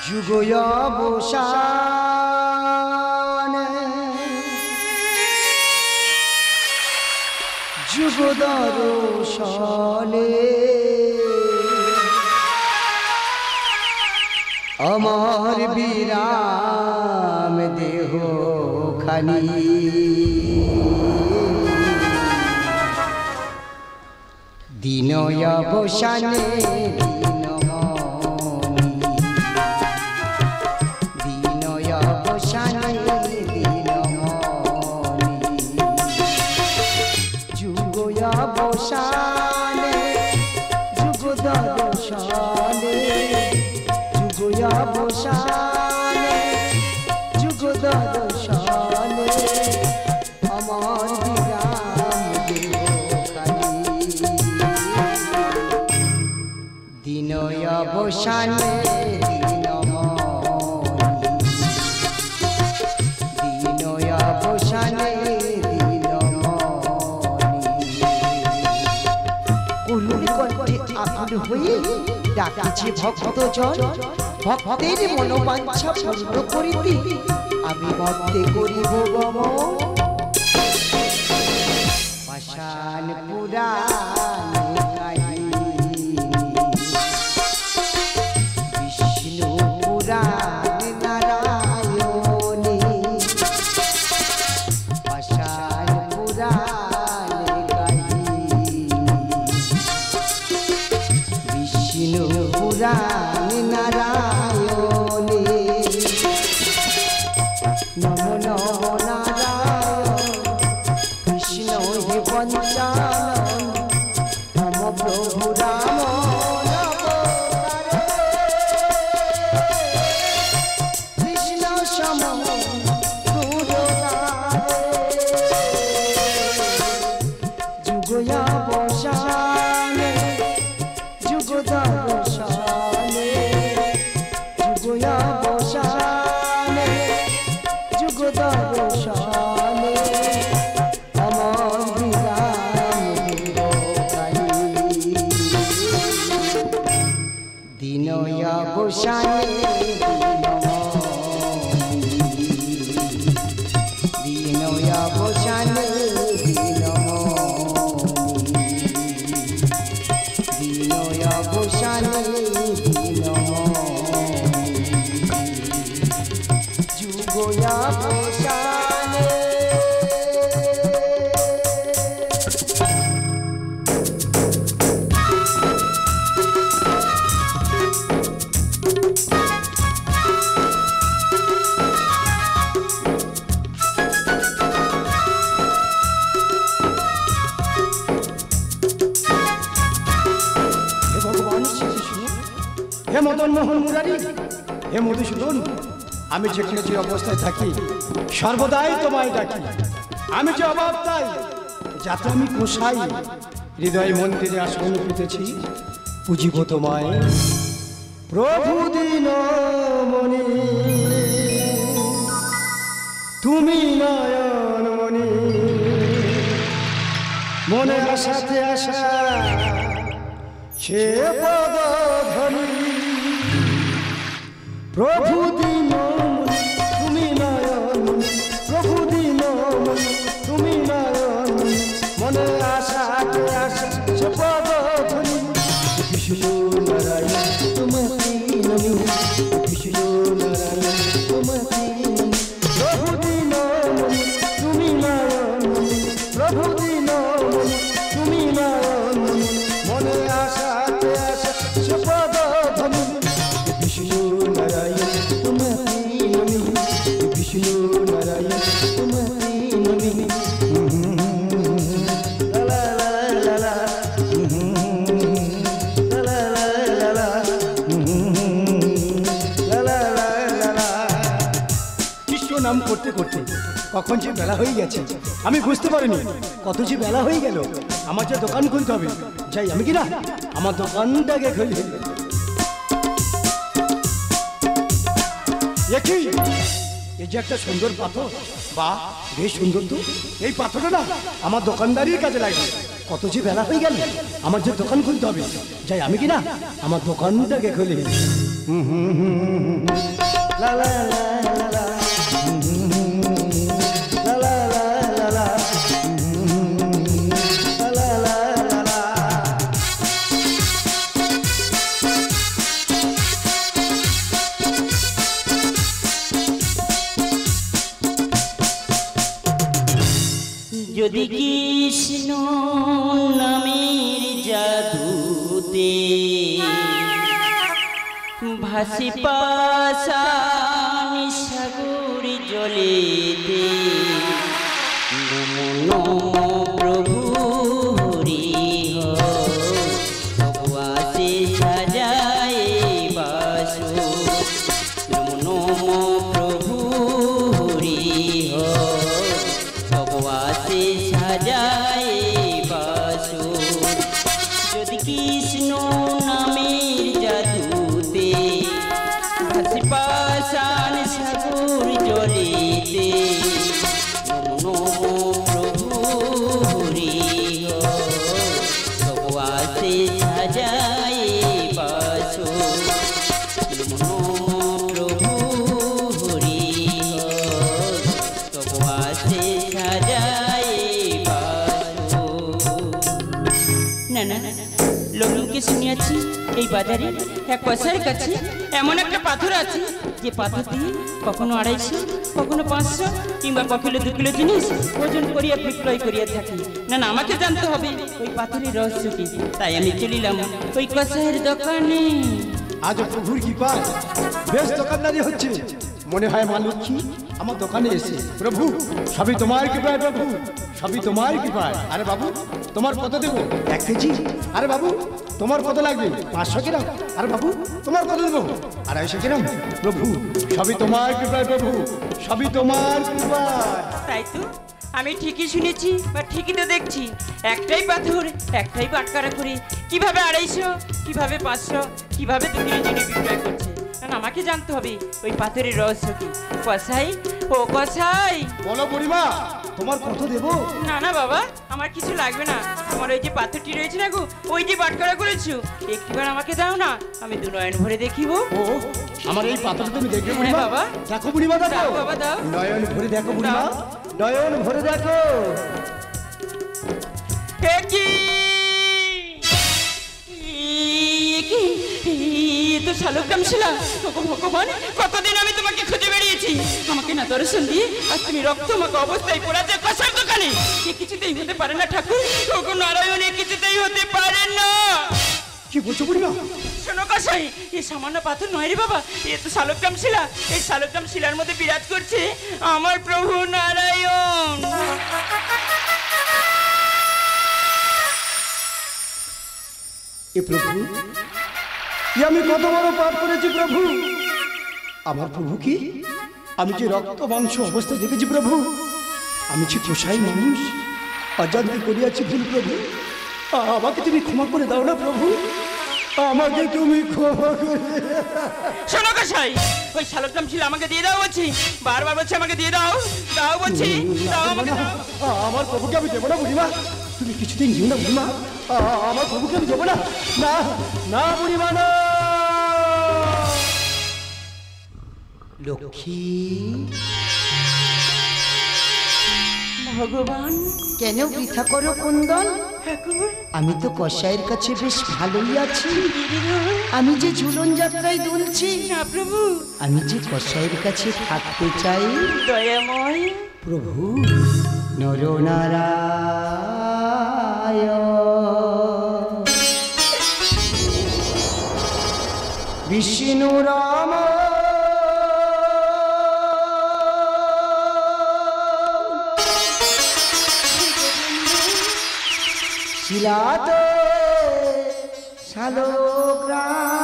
যুগয়াবসানে যুগদর্শনে আমার বিরাম দেহ খানি দিনয়াবসানে যুগয়াবসানে যুগদর্শনে যুগয়াবসানে যুগদর্শনে আমার বিরাম দেহ খানি দিনয়াবসানে দিনয়াবসানে হয়ে ডাকিছে ভক্তজন ভক্তের মনোবাঞ্ছা পূর্ণ করিতে আমি মধ্যে করিব গমন পাষাণ পুরাণ বিষ্ণু পুরাণ নারায়ণী পাষাণ পুরাণ বিষ্ণু পুরাণ নারায়ণী নমো নমো নারায়ণ কৃষ্ণ হে পঞ্চানন নমো প্রভু রাম কৃষ্ণ সম যুগয়াবসানে যুগদর্শনে যুগয়াবসানে যুগদর্শনে আমার বিরাম দেহ খানি দিনয়াবসানে দিনয়াবসানে দিনয়াবসানে যুগয়াবসানে হে মদন মোহন মুরারি হে মধুসূদন আমি যেখানে যে অবস্থায় থাকি সর্বদাই তোমায় ডাকি আমি যে অভাব তাই যাতে আমি কোষাই হৃদয় মন্দিরে আসন পেতেছি পুজিব তোমায় প্রভু দীনমণি তুমি নয়নমণি মনে আশাতে আশা সে পদধ্বনি প্রভু দীনমণি তুমি নয়নমণি প্রভু দীনমণি তুমি নয়নমণি মনে আশাতে আশা সে পদধ্বনি বিষ্ণু নারায়ণ তোমাকে নমি বিষ্ণু নারায়ণ তোমাকে নমি প্রভু দীনমণি তুমি নয়নমণি প্রভু দীনমণি তুমি নয়নমণি মনে আশাতে আশা সে পদধ্বনি বিষ্ণু নারায়ণ তোমাকে নমি বিষ্ণু নারায়ণ তোমাকে নমি নাম করতে করতে কখন যে বেলা হয়ে গেছে আমি বুঝতে পারিনি কত যে বেলা হয়ে গেল আমার যে দোকান খুলতে হবে যাই আমি কি না আমার দোকানটাকে খুলি এই যে একটা সুন্দর পাথর বাহ বেশ সুন্দর তো এই পাথরটা না আমার দোকানদারির কাজে লাগবে কত যে বেলা হয়ে গেল, আমার যে দোকান খুলতে হবে। যাই আমি কি না আমার দোকানটাকে খুলি। লা লা লা লা যদি কৃষ্ণ নামের জাদুতে ভাসি পাশান সাগর জলেতে, নমো প্রভু হরি ভগবাসে সাজায় বাসো, নমো প্রভু হরি ভগবাসে সাজায় বাসো। যদি কৃষ্ণ নামের জাদুতে ভাসি পাশান সাগর জলেতে, নমো প্রভু হরি ভগবাসে সাজায় বাসো, নমো প্রভু হরি ভগবাসে সাজায় বাসো। না না না, লোককে শুনিয়াছি এই বাজারে এক পয়সার কাছে এমন একটা পাথর আছে, যে পাথর দিয়ে কখনো 250, কখনো 500 কিংবা কখনো 2 কিলো জিনিস ওজন করিয়া বিক্রয় করিয়া থাকি। না না, আমাকে জানতে হবে ওই পাথরের রহস্য কি। তাই আমি চলিলাম ওই কসাইয়ের দোকানে। আজ প্রভুর কৃপায় বেশ দোকানদারি হচ্ছে। মনে হয় মা লক্ষ্মী আমার দোকানে এসে। প্রভু সবই তোমার কৃপায়, প্রভু সবই তোমার কৃপায়। আরে বাবু তোমার কত দেবো? 1 কেজি। আরে বাবু তোমার কত লাগবে? 500 গ্রাম। আরে বাবু তোমার কত দেবো? 250 গ্রাম। প্রভু সবই তোমার কৃপায়, প্রভু সবই তোমার কৃপায়। তাই তো আমি ঠিকই শুনেছি বা ঠিকই তো দেখছি, একটাই পাথর একটাই বাটকারা করে কিভাবে 250, কিভাবে 500, কিভাবে 2 কিলো জিনিস বিক্রয় করছে। কারণ আমাকে জানতে হবে ওই পাথরের রহস্য কি। কসাই, ও কসাই। বলো বুড়িমা তোমার কত দেবো? না না বাবা, আমার কিছু লাগবে না। আমার ওই যে পাথরটি রয়েছে না গো, ওই যে বাটকারা করেছো, একটিবার আমাকে দাও না, আমি 2 নয়ন ভরে দেখিব। ও আমার এই পাথরটা তুমি দেখবে বুড়িমা? বাবা দেখো বুড়িমা, দেখো দাও বাবা, দাও। নয়ন ভরে দেখো বুড়িমা, নয়ন ভরে দেখো। তো শালগ্রাম শিলা। ভগবান, কতদিন আমি তোমাকে খুঁজে বেরিয়েছি, আমাকে না দর্শন দিয়ে আর তুমি রক্ত মাখা অবস্থায় পড়া যে কসার দোকানে। এ কিছুতেই হতে পারে না ঠাকুর, ওগো নারায়ণ, এ কিছুতেই হতে পারে না। কি বলছো বুড়িমা? শোনো কসাই, এ সামান্য পাথর নয় রে বাবা, এ তো শালগ্রাম শিলা। এই শালগ্রাম শিলার মধ্যে বিরাজ করছে আমার প্রভু নারায়ণ। এ প্রভু, আমি কত বড় পাপ করেছি প্রভু। আমার প্রভু কি আমি যে রক্ত মাংস অবস্থা দেখেছি প্রভু। আমি যে পোষাই মানুষ, অজান্তে করিয়াছি ভুল প্রভু। আমাকে তুমি ক্ষমা করে দাও না প্রভু, আমাকে তুমি ক্ষমা করে। শোনো কসাই, ওই শালগ্রাম শিলা আমাকে দিয়ে দাও বলছি, বারবার বলছি আমাকে দিয়ে দাও, দাও বলছি, দাও আমাকে দাও। আমার প্রভুকে আমি দেবো না বুড়িমা, তুমি কিছুদিন দিও না বুড়িমা, আমার প্রভুকে আমি দেবো না। না না বুড়িমা না। লক্ষ্মী, ভগবান, কেন বৃথা করো কুন্দন? ঠাকুর, আমি তো কসাইয়ের কাছে বেশ ভালোই আছি। আমি যে ঝুলন যাত্রায় দুলছি, না প্রভু, আমি যে কসাইয়ের কাছে থাকতে চাই। দয়াময় প্রভু নরনারায়ণ বিষ্ণু রাম শিলাতে শালগ্রাম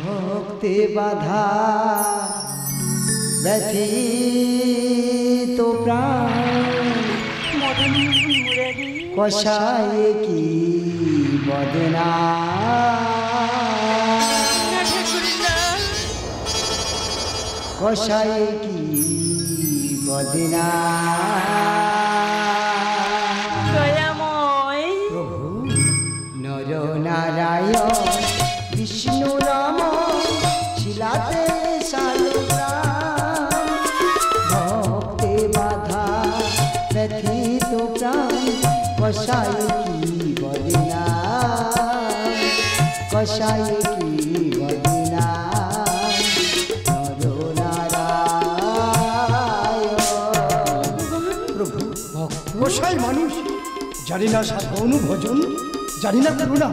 ভক্তে বাধা ব্যথিত প্রাণ কষায় কি বদনা কষায় কি বদিনা দয়াময় প্রভু নর নারায়ণ বিষ্ণু রাম শিলাতে শালগ্রাম ভক্তে বাধা ব্যথিত প্রাণ কষাই কি বদিনা কষাই কি বদিনা নর নারায়ণ প্রভু গোসাই মানুষ জানি না সাধন ভজন জানি না করুণা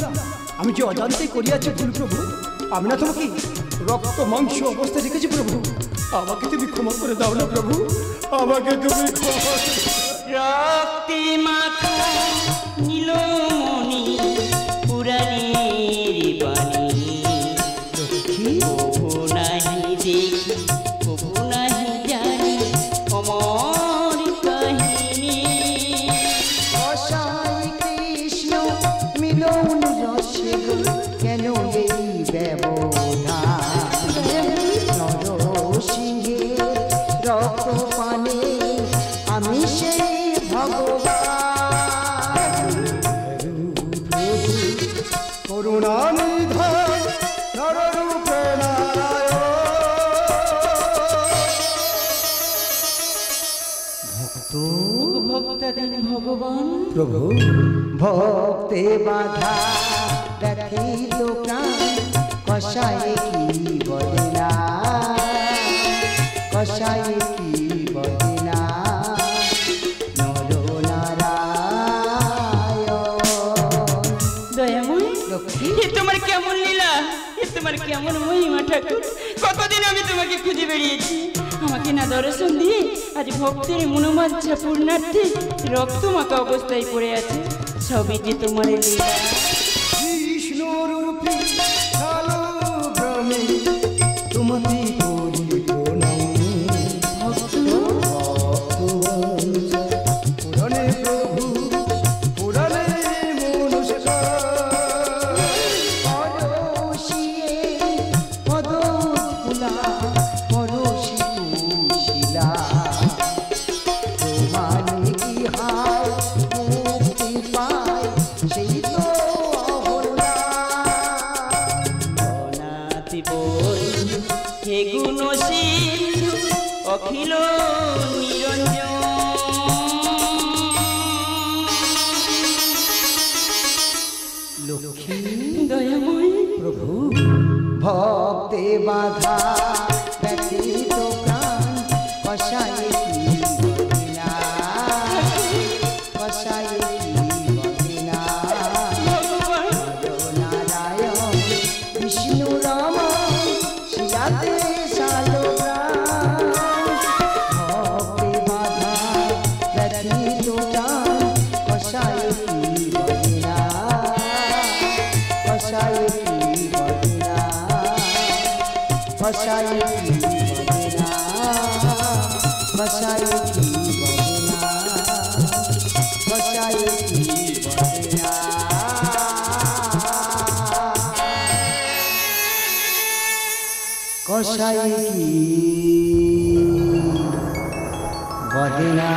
আমি যে অজান্তেই করিয়াছি ভুল প্রভু আমি না তোমাকে রক্ত মাংস অবস্থা রেখেছি প্রভু আমাকে তুমি ক্ষমা করে দাও না প্রভু আমাকে তুমি ক্ষমা করে দাও। রক্তে মাখা নীলমণি পুরাণের বাণী প্রভু নাহি দেখি প্রভু নাহি জানি অমর কাহিনী কষাই কৃষ্ণ মিলন রসে কেন এই ব্যবধান নরসিংহের রক্ত পানে আমি সেই ভগবান করুণা নিধান নররূপে ভক্তাধীন ভগবান প্রভু ভক্তে বাধা ব্যথিত প্রাণ কষাই কি বদিনা কষাই কি বদিনা নর নারায়ণ দয়াময় লক্ষ্মী এ তোমার কেমন লীলা এ তোমার কেমন মহিমা ঠাকুর কতদিন আমি তোমাকে খুঁজে বেরিয়েছি আমাকে না দর্শন দিয়ে আজ ভক্তের মনোবাঞ্ছা পূর্ণার্থে রক্তমাখা অবস্থায় পড়ে আছে সবই যে তোমার লীলা কৃষ্ণ রূপী শালগ্রামে তোমাতে করি প্রণাম পুরাণে প্রভু পুরাণে মনুষ্য পরশিয়ে পদফুলা পরশি কুশিলা তোমানি কি হায় মুক্তি পায় সেই তো অবলা অনাতি বল হে গুণ সিন্ধু অখিল নিরঞ্জন লক্ষ্মী দয়াময় প্রভু ভক্তে বাধা ব্যথিত প্রাণ কষাই কি বদিনা কষাই কি বদিনা ভগবান নারায়ণ বিষ্ণু রাম শিলাতে শালগ্রাম ভক্তে বাধা ব্যথিত প্রাণ কষাই কি বদিনা কষাই কি বদিনা কষাই কি বদিনা কষাই কি বদিনা কষাই কি বদিনা কষাই কি বদিনা